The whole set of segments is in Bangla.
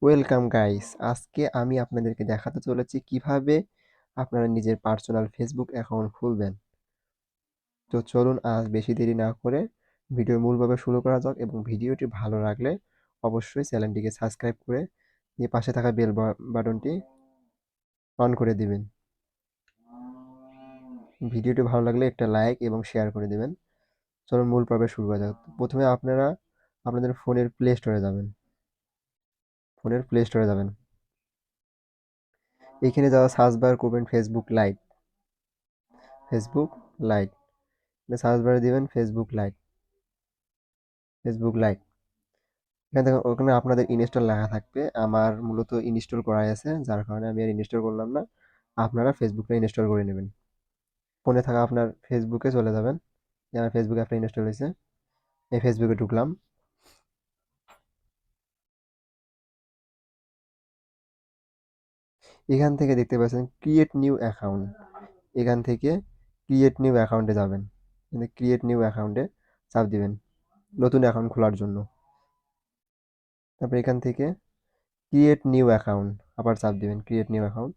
ওয়েলকাম গাইস, আজকে আমি আপনাদেরকে দেখাতে চলেছি কিভাবে আপনারা নিজের পার্সোনাল ফেসবুক অ্যাকাউন্ট খুলবেন। তো চলুন আজ বেশি দেরি না করে ভিডিওর মূলভাবে শুরু করা যাক, এবং ভিডিওটি ভালো লাগলে অবশ্যই চ্যানেলটিকে সাবস্ক্রাইব করে দিয়ে পাশে থাকা বেল বাটনটি অন করে দিবেন। ভিডিওটি ভালো লাগলে একটা লাইক এবং শেয়ার করে দিবেন। চলুন মূল পর্বে শুরু করা যাক। প্রথমে আপনারা আপনাদের ফোনের প্লে স্টোরে যাবেন। এখানে যাওয়া সার্চ বার করবেন ফেসবুক লাইট। সার্চ বারে দিবেন ফেসবুক লাইট। এখান থেকে ওখানে আপনাদের ইনস্টল লেখা থাকবে। আমার মূলত ইনস্টল করাই আছে, যার কারণে আমি আর ইনস্টল করলাম না। আপনারা ফেসবুকটা ইনস্টল করে নেবেন। ফোনে থাকা আপনার ফেসবুকে চলে যাবেন। আমার ফেসবুক অ্যাপটা ইনস্টল হয়েছে, এই ফেসবুকে ঢুকলাম। এখান থেকে দেখতে পাচ্ছেন ক্রিয়েট নিউ অ্যাকাউন্ট। এখান থেকে ক্রিয়েট নিউ অ্যাকাউন্টে যাবেন। ক্রিয়েট নিউ অ্যাকাউন্টে চাপ দিবেন নতুন অ্যাকাউন্ট খোলার জন্য। তারপর এখান থেকে ক্রিয়েট নিউ অ্যাকাউন্ট আবার চাপ দিবেন ক্রিয়েট নিউ অ্যাকাউন্ট।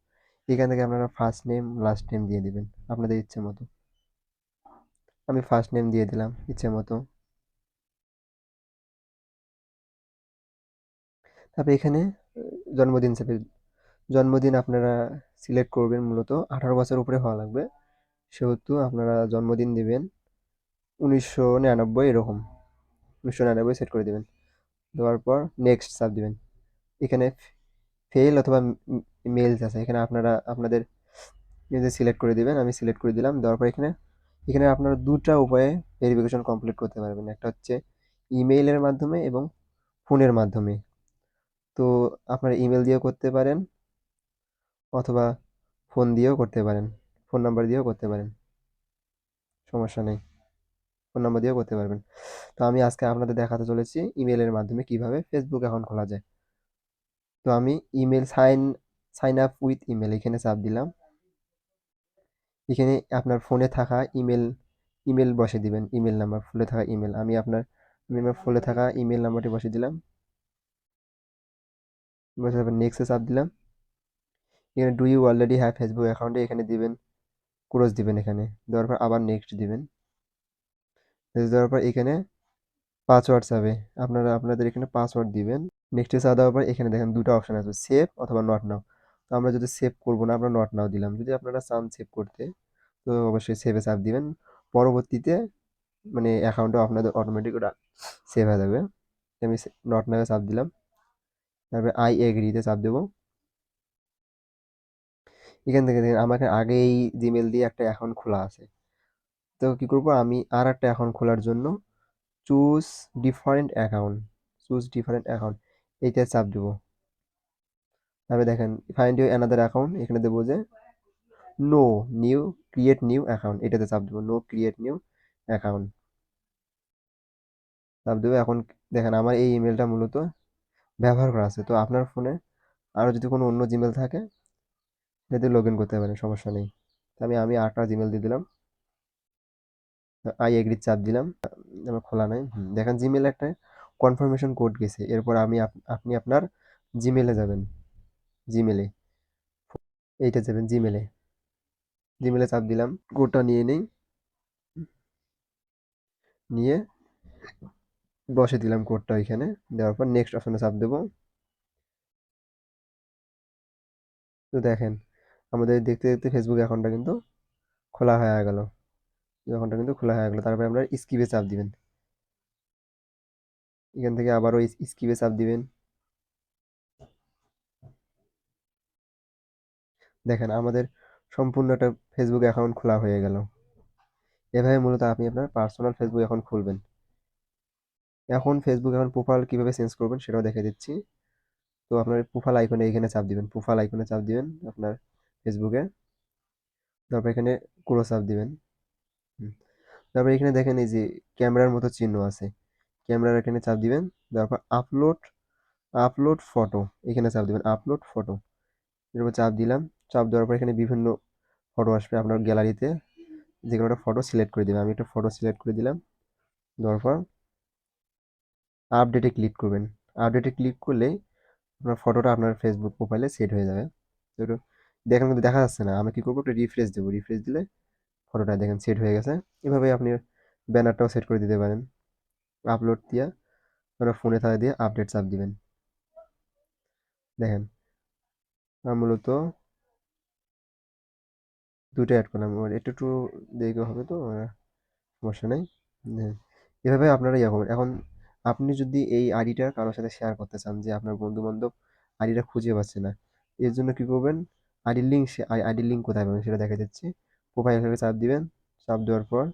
এখান থেকে আপনারা ফার্স্ট নেম লাস্ট নেম দিয়ে দিবেন আপনাদের ইচ্ছে মতো। আমি ফার্স্ট নেম দিয়ে দিলাম ইচ্ছে মতো। তারপর এখানে জন্মদিন আপনারা সিলেক্ট করবেন। মূলত 18 বছর উপরে হওয়া লাগবে, সেহেতু আপনারা জন্মদিন দিবেন 1999, এরকম 1999 সেট করে দিবেন। দেওয়ার পর নেক্সট চাপ দিবেন। এখানে ফেল অথবা মেলস আছে, এখানে আপনারা আপনাদের নিজে সিলেক্ট করে দিবেন। আমি সিলেক্ট করে দিলাম। দেওয়ার পর এখানে এখানে আপনারা দুটা উপায়ে ভেরিফিকেশন কমপ্লিট করতে পারবেন। একটা হচ্ছে ইমেইলের মাধ্যমে এবং ফোনের মাধ্যমে। তো আপনারা ইমেল দিয়েও করতে পারেন অথবা ফোন দিয়েও করতে পারেন, ফোন নাম্বার দিয়েও করতে পারেন, সমস্যা নেই, ফোন নাম্বার দিয়েও করতে পারবেন। তো আমি আজকে আপনাদের দেখাতে চলেছি ইমেলের মাধ্যমে কিভাবে ফেসবুক অ্যাকাউন্ট খোলা যায়। তো আমি email sign up with email এখানে চাপ দিলাম। এখানে আপনার ফোনে থাকা ইমেল ইমেল বসে দিবেন, ইমেল নাম্বার, ফোনে থাকা ইমেল। আমি আমার ফোনে থাকা ইমেল নাম্বারটি বসে দিলাম। বসে তারপর নেক্সটে চাপ দিলাম। এখানে do you already have Facebook অ্যাকাউন্টে এখানে দিবেন, ক্রস দিবেন। এখানে দেওয়ার পর আবার নেক্সট দিবেন। নেক্সট দেওয়ার পর এখানে পাসওয়ার্ড চাবে, আপনারা আপনাদের এখানে পাসওয়ার্ড দিবেন। নেক্সটে চা দেওয়ার পর এখানে দেখেন দুটো অপশন আছে, সেভ অথবা নট নাও। তো আমরা যদি সেভ করবো না, আমরা নট নাও দিলাম। যদি আপনারা চান সেভ করতে, তো অবশ্যই সেভে চাপ দিবেন। পরবর্তীতে মানে অ্যাকাউন্টে আপনাদের অটোমেটিক ওটা সেভ হয়ে যাবে। আমি নট নাও চাপ দিলাম। তারপরে আই এগ্রিতে চাপ দেবো। এখান থেকে দেখেন আমার আগেই জিমেল দিয়ে একটা অ্যাকাউন্ট খোলা আছে। তো কি করব, আমি আর একটা অ্যাকাউন্ট খোলার জন্য choose different account choose different account এইটা চাপ দেবো। তারপরে দেখেন ফাইন্ড ইউ অ্যানাদার অ্যাকাউন্ট, এখানে দেবো যে no new create new account, এটাতে চাপ দেবো নো ক্রিয়েট নিউ অ্যাকাউন্ট চাপ দেবো। এখন দেখেন আমার এই ইমেলটা মূলত ব্যবহার করা আছে। তো আপনার ফোনে আরও যদি কোনো অন্য জিমেল থাকে সেটাতে লগ ইন করতে পারেন, সমস্যা নেই। তো আমি আরেকটা জিমেল দিয়ে দিলাম, আই এগ্রি চাপ দিলাম। আমার খোলা নাই। দেখেন জিমেলে একটা কনফার্মেশন কোড গেছে। এরপর আপনি আপনার জিমেলে যাবেন। জিমেলে এইটা যাবেন, জিমেলে চাপ দিলাম। কোডটা নিয়ে নেই, নিয়ে বসে দিলাম কোডটা ওইখানে। দেওয়ার পর নেক্সট অপশনে চাপ দেবো। তো দেখেন আমাদের দেখতে দেখতে ফেসবুক অ্যাকাউন্টটা কিন্তু খোলা হয়ে গেল। অ্যাকাউন্টটা কিন্তু খোলা হয়ে গেল। তারপরে আমরা স্কিপে চাপ দিবেন। এখান থেকে আবারও স্কিপে চাপ দিবেন। দেখেন আমাদের সম্পূর্ণ একটা ফেসবুক অ্যাকাউন্ট খোলা হয়ে গেল। এভাবে মূলত আপনি আপনার পার্সোনাল ফেসবুক অ্যাকাউন্ট খুলবেন। এখন ফেসবুক অ্যাকাউন্ট প্রোফাইল কিভাবে চেঞ্জ করবেন সেটাও দেখে দিচ্ছি। তো আপনার প্রোফাইল আইকনে এখানে চাপ দিবেন, প্রোফাইল আইকনে চাপ দিবেন আপনার ফেসবুকে। তারপর এখানে ক্রস চাপ দিবেন। হুম। তারপর এখানে দেখেন এই যে ক্যামেরার মতো চিহ্ন আছে, ক্যামেরার এখানে চাপ দিবেন। তারপর আপলোড আপলোড ফটো এখানে চাপ দিবেন, আপলোড ফটো এর উপর চাপ দিলাম। চাপ দেওয়ার পর এখানে বিভিন্ন ফটো আসবে আপনার গ্যালারিতে, যে কোনো একটা ফটো সিলেক্ট করে দিবেন। আমি একটা ফটো সিলেক্ট করে দিলাম। দেওয়ার পর আপডেটে ক্লিক করবেন। আপডেটে ক্লিক করলে আপনার ফটোটা আপনার ফেসবুক প্রোফাইলে সেট হয়ে যাবে। তো একটু দেখেন, কিন্তু দেখা যাচ্ছে না, আমি কি করবো, একটু রিফ্রেশ দেবো, রিফ্রেশ দিলে ফটোটা দেখেন সেট হয়ে গেছে। এভাবে আপনি ব্যানারটাও সেট করে দিতে পারেন। আপলোড দিয়া আপনার ফোনে থাকা দিয়ে আপডেট চাপ দিবেন। দেখেন মূলত দুটো অ্যাড করলাম, একটু একটু দেরিতে হবে তো সমস্যা নেই। হ্যাঁ, এভাবে আপনারা ইয়ে করবেন। এখন আপনি যদি এই আইডিটা কারোর সাথে শেয়ার করতে চান, যে আপনার বন্ধু বান্ধব আইডিটা খুঁজে পাচ্ছে না, এর জন্য কি করবেন, আইডির লিঙ্ক কোথায় পাবেন সেটা দেখা যাচ্ছে। প্রোফাইল এখানে চাপ দিবেন, চাপ দেওয়ার পর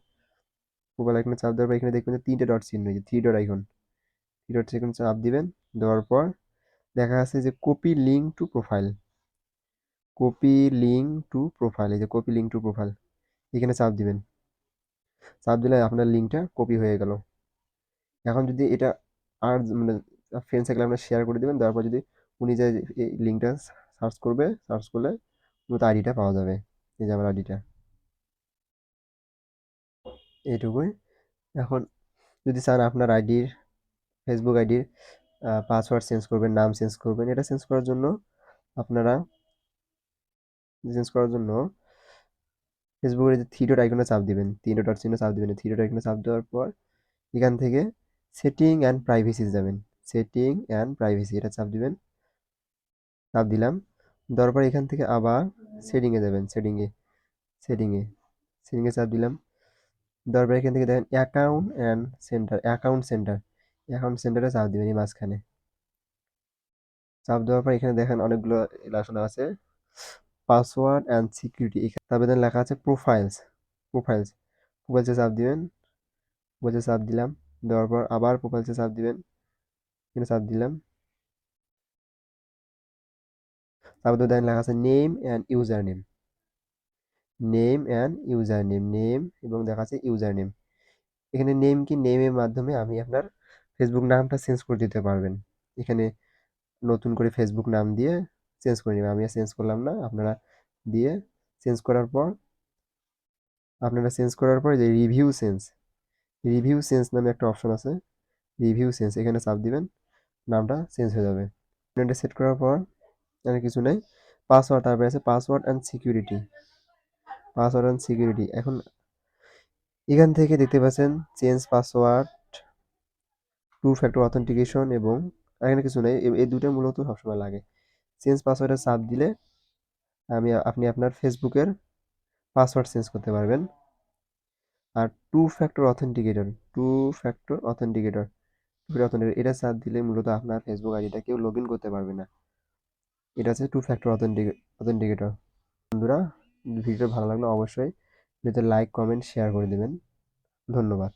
প্রোফাইল এখানে চাপ দেওয়ার পর এখানে দেখবেন যে তিনটে ডট চিহ্ন, যে three dot icon, three dot icon চাপ দিবেন। দেওয়ার পর দেখা যাচ্ছে যে copy link to profile, copy link to profile, এই যে কপি লিঙ্ক টু প্রোফাইল এখানে চাপ দিবেন। চাপ দিলে আপনার লিঙ্কটা কপি হয়ে গেল। এখন যদি এটা আর মানে ফ্রেন্ড সার্কেলে আপনার শেয়ার করে দেবেন, তারপর যদি উনি যে এই লিঙ্কটা সার্চ করবে, সার্চ করলে মূলত আইডিটা পাওয়া যাবে। এই যে আমার আইডিটা, এইটুকুই। এখন যদি চান আপনার আইডির, ফেসবুক আইডির পাসওয়ার্ড চেঞ্জ করবেন, নাম চেঞ্জ করবেন, এটা চেঞ্জ করার জন্য আপনারা ফেসবুকের যে থ্রি ডট আইকনে চাপ দিবেন, তিন ডট চিহ্ন চাপ দিবেন, থ্রি ডট আইকনে চাপ দেওয়ার পর এখান থেকে সেটিং অ্যান্ড প্রাইভেসি যাবেন, সেটিং অ্যান্ড প্রাইভেসি এটা চাপ দিবেন। চাপ দিলাম, দেওয়ার পর এখান থেকে আবার সেটিংয়ে যাবেন, সেটিংয়ে সেটিংয়ে চাপ দিলাম। দেওয়ার পর এখান থেকে দেখেন অ্যাকাউন্ট সেন্টারে চাপ দিবেন এই মাঝখানে। চাপ দেওয়ার পর এখানে দেখেন অনেকগুলো লেখানো আছে, পাসওয়ার্ড অ্যান্ড সিকিউরিটি, এখানে তারপরে দেখেন লেখা আছে প্রোফাইলস প্রোফাইলসে চাপ দিবেন। প্রোফাইলসে চাপ দিলাম, দেওয়ার পর আবার প্রোফাইলসে চাপ দিবেন, এখানে চাপ দিলাম। তারপর দেখেন লেখা আছে নেম এবং দেখা আছে ইউজার নেম। এখানে নেমের মাধ্যমে আমি আপনার ফেসবুক নামটা চেঞ্জ করে দিতে পারবেন। এখানে নতুন করে ফেসবুক নাম দিয়ে চেঞ্জ করে নেবেন, আমি আর চেঞ্জ করলাম না, আপনারা দিয়ে চেঞ্জ করার পর যে রিভিউ চেঞ্জ নামে একটা অপশন আছে, রিভিউ চেঞ্জ এখানে চাপ দিবেন, নামটা চেঞ্জ হয়ে যাবে। এটা সেট করার পর আর কিছু নেই, পাসওয়ার্ড, তারপরে আছে পাসওয়ার্ড অ্যান্ড সিকিউরিটি। এখন এখান থেকে দেখতে পাচ্ছেন change password, two factor authentication, এবং এখানে কিছু নেই, এই দুটো মূলত সবসময় লাগে। চেঞ্জ পাসওয়ার্ডে চাপ দিলে আপনি আপনার ফেসবুকের পাসওয়ার্ড চেঞ্জ করতে পারবেন। আর টু ফ্যাক্টর অথেন্টিকেটর এটা চাপ দিলে মূলত আপনার ফেসবুক আইডিটা কেউ লগ ইন করতে পারবে না। এটা হচ্ছে টু ফ্যাক্টর অথেন্টিকেটর। বন্ধুরা, ভিডিওটা ভালো লাগলে অবশ্যই ভিডিওতে লাইক কমেন্ট শেয়ার করে দেবেন। ধন্যবাদ।